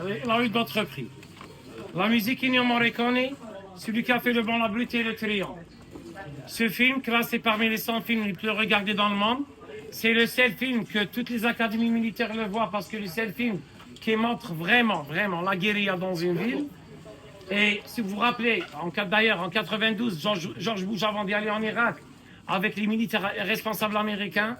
Il a eu d'autres prix. La musique Ennio Morricone, celui qui a fait Le Bon, la Brute et le Truand. Ce film, classé parmi les 100 films les plus regardés dans le monde, c'est le seul film que toutes les académies militaires le voient parce que c'est le seul film qui montre vraiment la guérilla dans une ville. Et si vous vous rappelez, d'ailleurs en 92, George Bush, avant d'y aller en Irak, avec les militaires responsables américains,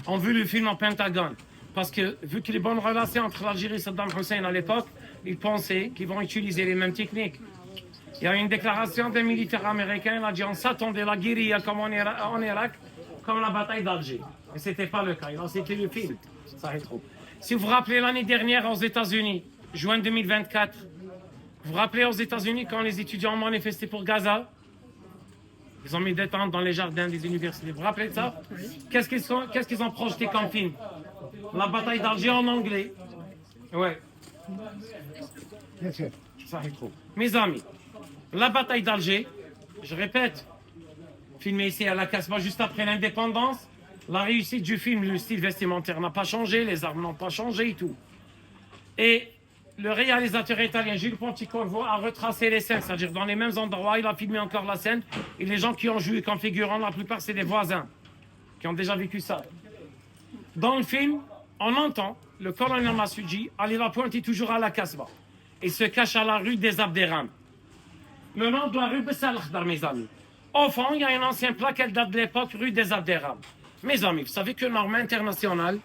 ont vu le film en Pentagone. Parce que, vu que les bonnes relations entre l'Algérie et Saddam Hussein à l'époque, ils pensaient qu'ils vont utiliser les mêmes techniques. Il y a une déclaration d'un militaire américain, il a dit on s'attendait à la guérilla comme en Irak, comme la bataille d'Alger. Mais ce n'était pas le cas, il a cité le film. Ça arrive trop. Si vous vous rappelez l'année dernière aux États-Unis, juin 2024, vous vous rappelez aux États-Unis quand les étudiants ont manifesté pour Gaza? Ils ont mis des tentes dans les jardins des universités. Vous vous rappelez de ça? Qu'est-ce qu'ils ont projeté comme film? La bataille d'Alger en anglais. Ouais. Ça arrive trop. Mes amis, la bataille d'Alger, je répète, filmé ici à la Casbah juste après l'indépendance, la réussite du film, le style vestimentaire n'a pas changé, les armes n'ont pas changé et tout. Et le réalisateur italien Gilles Pontecorvo a retracé les scènes, c'est-à-dire dans les mêmes endroits, il a filmé encore la scène, et les gens qui ont joué comme figurants, la plupart c'est des voisins, qui ont déjà vécu ça. Dans le film, on entend le colonel Massoudji aller la pointe toujours à la Casbah. Il se cache à la rue des Abderrahmane. Le nom de la rue Bessal Khdar, mes amis. Au fond, il y a une ancienne plaque, elle date de l'époque, rue des Abderrahmane. Mes amis, vous savez que norme internationale,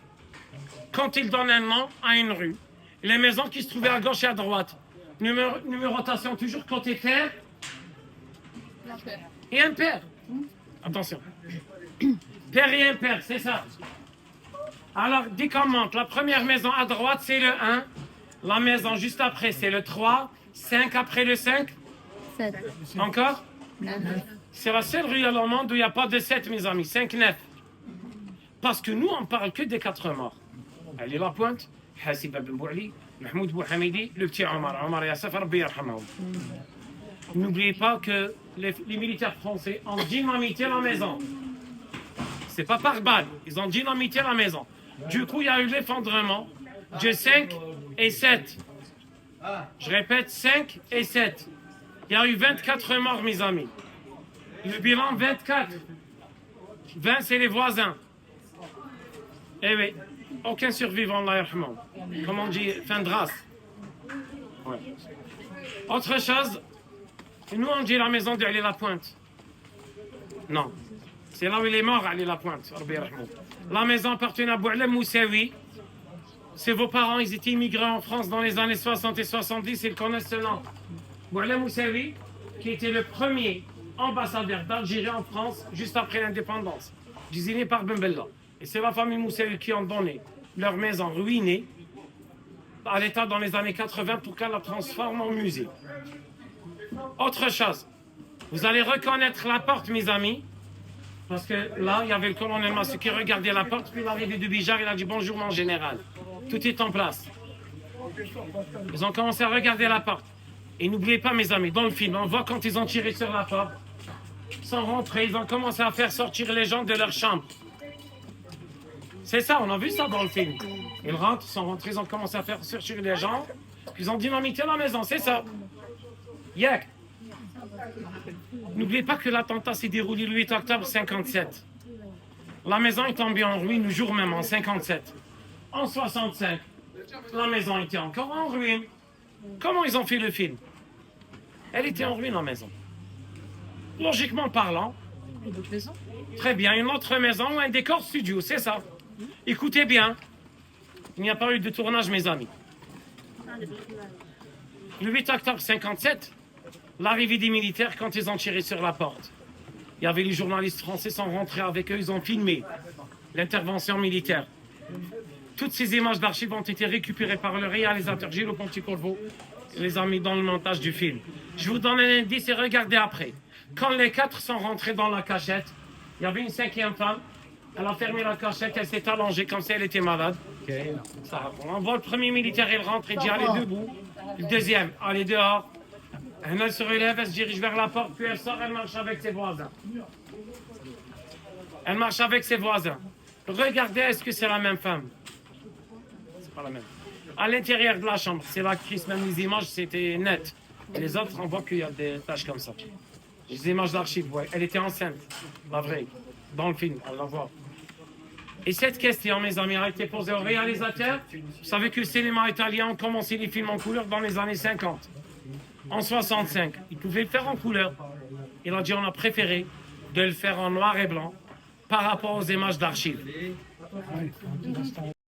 quand il donne un nom à une rue, les maisons qui se trouvaient à gauche et à droite, numérotation toujours côté père et impair. Attention. Père et impair, c'est ça. Alors, dès qu'on monte, la première maison à droite, c'est le 1. La maison juste après, c'est le 3. 5 après le 5. 7. Encore? 9. C'est la seule rue au monde où il n'y a pas de 7, mes amis. 5, 9. Parce que nous, on parle que des 4 morts. Ali Lapointe, Hassib Ben Bouali, Mahmoud Bouhamidi, le petit Omar Yassaf, Rabbi Yarhamahu. N'oubliez pas que les militaires français ont dynamité la maison. C'est pas par balle, ils ont dynamité la maison. Du coup, il y a eu l'effondrement de 5 et 7. Je répète, 5 et 7. Il y a eu 24 morts, mes amis. Le bilan, 24. 20, c'est les voisins. Eh oui, aucun survivant, Allah yarhamahu. Comme on dit, fin de race. Ouais. Autre chose, nous on dit la maison de Ali Lapointe. Non. C'est là où il est mort, Ali Lapointe. La maison appartenait à Boualem Moussaoui. C'est vos parents, ils étaient immigrés en France dans les années 60 et 70, ils connaissent ce nom. Boualem Moussaoui, qui était le premier ambassadeur d'Algérie en France juste après l'indépendance, désigné par Ben Bella. Et c'est la famille Moussaoui qui ont donné leur maison ruinée à l'État dans les années 80 pour qu'elle la transforme en musée. Autre chose, vous allez reconnaître la porte, mes amis, parce que là, il y avait le colonel Massou qui regardait la porte, puis l'arrivée de Bijar, il a dit bonjour mon général. Tout est en place. Ils ont commencé à regarder la porte. Et n'oubliez pas, mes amis, dans le film, on voit quand ils ont tiré sur la porte, ils sont rentrés, ils ont commencé à faire sortir les gens de leur chambre. C'est ça, on a vu ça dans le film. Ils rentrent, ils sont rentrés, ils ont commencé à faire sortir les gens, ils ont dynamité la maison, c'est ça. Yak. N'oubliez pas que l'attentat s'est déroulé le 8 octobre 57. La maison est tombée en ruine le jour même, en 57. En 65, la maison était encore en ruine. Comment ils ont fait le film? Elle était en ruine, la maison. Logiquement parlant, très bien, une autre maison ou un décor studio, c'est ça. Écoutez bien, il n'y a pas eu de tournage, mes amis. Le 8 octobre 57, l'arrivée des militaires, quand ils ont tiré sur la porte, il y avait les journalistes français qui sont rentrés avec eux, ils ont filmé l'intervention militaire. Toutes ces images d'archives ont été récupérées par le réalisateur Gilles Pontecorvo et les a mis dans le montage du film. Je vous donne un indice et regardez après. Quand les 4 sont rentrés dans la cachette, il y avait une 5e femme. Elle a fermé la cachette, elle s'est allongée comme si elle était malade. Okay. On voit le premier militaire, il rentre, il dit allez debout. Le deuxième, allez dehors. Elle se relève, elle se dirige vers la porte, puis elle sort, elle marche avec ses voisins. Elle marche avec ses voisins. Regardez, est-ce que c'est la même femme? C'est pas la même. À l'intérieur de la chambre, c'est l'actrice, même les images, c'était net. Et les autres, on voit qu'il y a des taches comme ça. Les images d'archives, ouais. Elle était enceinte, la vraie, dans le film, on la voit. Et cette question, mes amis, a été posée au réalisateur. Vous savez que le cinéma italien a commencé les films en couleur dans les années 50. En 65, il pouvait le faire en couleur. Il a dit on a préféré de le faire en noir et blanc par rapport aux images d'archives.